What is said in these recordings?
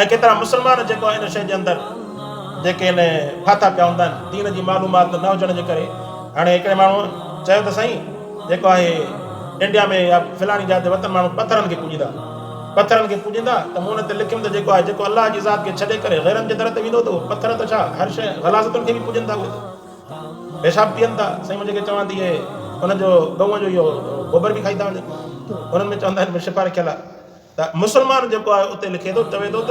ऐं केतिरा मुस्लमान जेको आहे इन शइ जे अंदरि जेके इन फाथा पिया हूंदा आहिनि दीन जी मालूमात न हुजण जे करे। हाणे हिकिड़े माण्हू चयो त साईं जेको आहे इंडिया में या फिलानी जाइ ते वतन माण्हू पथरनि खे पूॼींदा त मूं हुन ते लिखियुमि त जेको आहे जेको अलाह जी ज़ात खे छॾे करे ग़ैरनि जे दर ते वेंदो त पथर त छा हर शइ ग़लाज़तुनि खे बि पूॼनि था, उहे पेशाब पीअनि था। साईं मुंहिंजे चवां थी इहे हुनजो गऊं जो इहो गोबर बि खाई था वञनि, उन्हनि में चवंदा आहिनि शिफ़ा रखियल आहे। त मुस्लमान जेको आहे उते लिखे थो, चवे थो त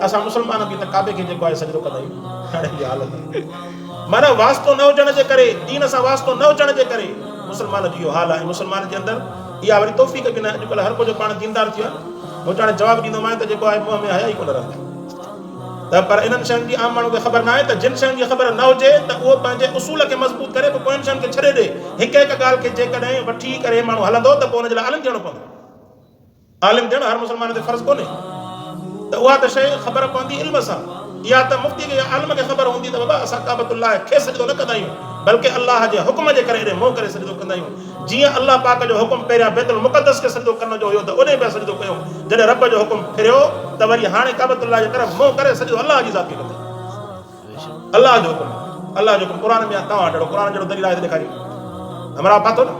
असां मुस्लमान बि त काबे खे जेको आहे सजदो कंदा आहियूं। हाणे इहा हालत माना वास्तो न हुजण जे करे, दीन सां वास्तो न हुजण जे करे मुस्लमान जो इहो हाल आहे। मुस्लमान जे अंदरि इहा वरी तौफ़ीक़ बि न आहे। अॼुकल्ह हर को जो पाण दीनदार थियो आहे, मूं हाणे जवाबु ॾींदोमांइ त जेको आहे मुंहं में हया ई कोन रहंदा। त पर इन्हनि शयुनि जी आम माण्हू खे ख़बर न आहे त जिन शयुनि जी ख़बर न हुजे त उहो पंहिंजे उसूल खे मज़बूत करे पोइ पोइनि शयुनि खे छॾे ॾे। हिकु हिकु ॻाल्हि खे जेकॾहिं वठी करे माण्हू हलंदो त पोइ हुनजे लाइ आलिम थियणो पवंदो। आलिम थियणु हर मुस्लमान ते फ़र्ज़ु कोन्हे, त उहा त शइ ख़बर पवंदी इल्म सां। इहा त मुफ़्ती खे आलिम खे ख़बर हूंदी त बाबा असां काबतुल्लाह खे सजदो न कंदा आहियूं, बल्कि अलाह जे हुकुम जे करे मोह करे सजदो कंदा आहियूं। जीअं अलाह पाक जो हुकुम पहिरियां बैतुल मुक़द्दस खे सजदो करण जो हुयो त उन पिया सजदो कयो, जॾहिं रब जो हुकुम फिरियो त वरी हाणे काबतुल्लाह जे तरफ़ मोह करे सजदो अलाह जी ज़ात खे कंदा आहियूं। अलाह जो हुकुम, अलाह जो हुकुम क़ुरान में आहे। तव्हां जहिड़ो क़ुरान जहिड़ो दलील आहे त ॾेखारियो, हमरा पातो न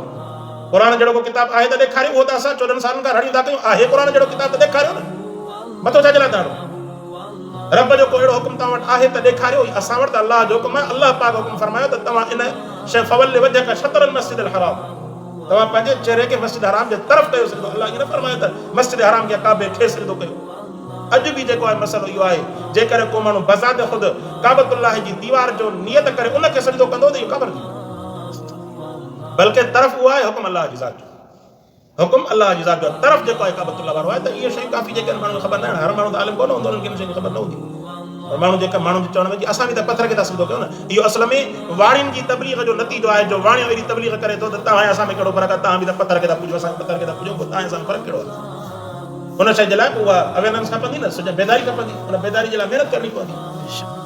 क़ुरान जहिड़ो को किताब आहे त ॾेखारियो। उहो त असां 14 सालनि खां रड़ियूं था कयूं, आहे क़ुरान जहिड़ो किताब त ॾेखारियो न, मथो छा जे लाइ था हणो? रब जो को अहिड़ो हुकुम तव्हां वटि आहे त ॾेखारियो। असां वटि त अलाह जो हुकुम आहे। अलाह पाक हुकुम फरमायो त तव्हां इन शइ फवल वजह शतरल मस्जिद अल हराम, तव्हां पंहिंजे चेहरे खे मस्जिद हराम जे तरफ़ कयो सजदो। अलाह ईअं न फरमायो त मस्जिद हराम खे काबे खे सजदो कयो। अॼु बि जेको आहे मसइलो इहो आहे, जेकर को माण्हू बज़ात ख़ुदि काबतुल्लाह जी दीवार जो नियत करे उनखे सजदो कंदो त इहो काबर थी, बल्कि तरफ़ उहा आहे हुकुम अलाह जी ज़ात जो, हुकुम अलाह जी ज़ात जो तरफ़ जेको आहे काबतुल्लाह वारो आहे। त इहे शयूं काफ़ी जेके माण्हू खे ख़बर न आहे। हर माण्हू त आलिम कोन हूंदो, उन्हनि खे शयुनि जी ख़बर न हूंदी। पर माण्हू जेका माण्हू जे चवण में असां बि त पथर खे था सजदो कयूं न, इहो असल में वाणियुनि जी तबलीग जो नतीजो आहे। जो वाणियूं अहिड़ी तबलीग करे थो त तव्हां असां में कहिड़ो फ़र्क़ु आहे, तव्हां बि त पथर खे था पूॼो, असां पथर खे था पूॼो, पोइ तव्हां असां में फ़र्क़ु कहिड़ो आहे? उन शइ जे लाइ पोइ उहा अवेयरनेस खपंदी न, सॼा बेदारी खपंदी। उन बेदारी जे लाइ महिनत करणी पवंदी,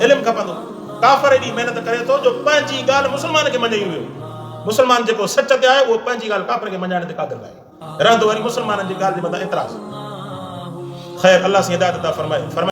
इल्मु खपंदो। काफ़र एॾी महिनत करे थो जो पंहिंजी ॻाल्हि मुस्लमान खे मञाई वियो। मुस्लमान जेको सच ते आहे उहो पंहिंजी ॻाल्हि काफ़र खे मञाइण ते क़ादिर आहे, रहंदो वरी मुस्लमाननि जी ॻाल्हि जे मथां एतिराज़। ख़ैर अलाह सां हिदायत अता फरमाए।